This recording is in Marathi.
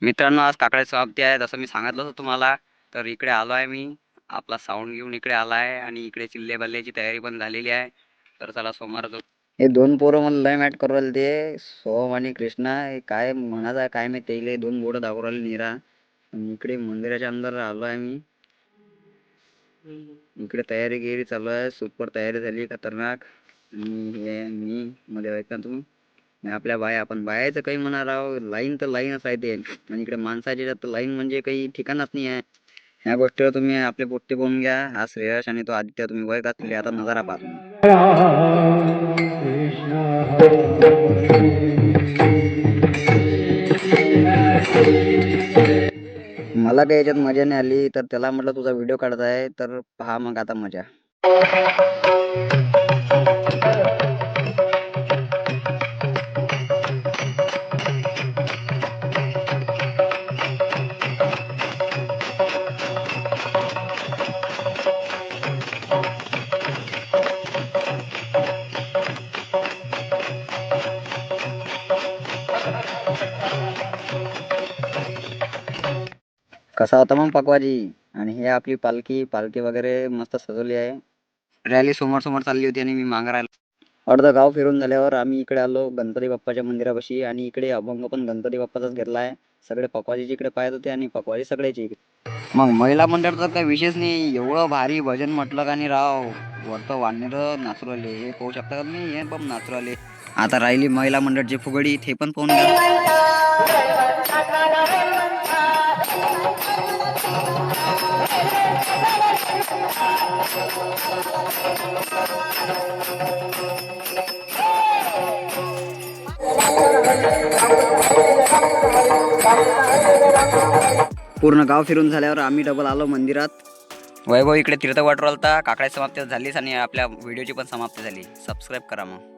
मित्रांनो, आज काकड्याची समाप्ती आहे. जसं मी सांगितलं होतं तुम्हाला, तर इकडे आलो आहे मी. आपला साऊंड घेऊन इकडे आला आहे आणि इकडे चिल्ले-बल्ल्याची तयारी पण झालेली आहे. तर चला सोमवार हे दोन पोरं मला लय मॅट करू राहिले ते सोहम आणि कृष्णा. हे काय म्हणायचं आहे काय माहिती, ते दोन बोर्ड दाखवू राहिले निरा. आणि इकडे मंदिराच्या अंदर आलो आहे मी. इकडे तयारी गिरी चालू आहे. सुपर तयारी झाली खतरनाक. आणि हे मी मध्ये ऐका तुम्ही आपल्या बाया, आपण बायाचं काही म्हणा राव, लाईन तर लाईनच आहे ते. आणि इकडे माणसाची तर लाईन म्हणजे काही ठिकाणच नाही आहे. ह्या गोष्टीवर तुम्ही आपले पोट्टे पाहून घ्या. हा श्रेयश आणि तो आदित्य तुम्ही वय घातले, आता नजारा पाहतो. मला काही याच्यात मजा नाही आली, तर त्याला म्हटलं तुझा व्हिडिओ काढत आहे, तर पहा मग आता मजा. कसा होता मग पकवाजी? आणि हे आपली पालखी पालखी वगैरे मस्त सजवली आहे. रॅली समोर समोर चालली होती आणि मी मागं राहिलो. अर्धं गाव फिरून झाल्यावर आम्ही इकडे आलो गणपती बाप्पाच्या मंदिरापाशी. आणि इकडे अभंग पण गणपती बाप्पाचाच घेतला आहे. सगळे पकवाजीची इकडे पाहत होते आणि पकवाजी सगळ्याची इकडे. मग महिला मंडळ तर काही विशेष नाही, एवढं भारी भजन म्हटलं का नाही राव. वरतं वानर नाचू राहिले, हे पाहू शकता का तुम्ही, हे पण नाचू राहिले. आता राहिली महिला मंडळची फुगडी, ते पण पाहून घ्या. पूर्ण गाव फिरून झाल्यावर आम्ही डबल आलो मंदिरात. वैभव इकडे तीर्थ वाटू राहिला. काकड्याची समाप्ती झालीच आणि आपल्या व्हिडिओची पण समाप्ती झाली. सबस्क्राईब करा मग.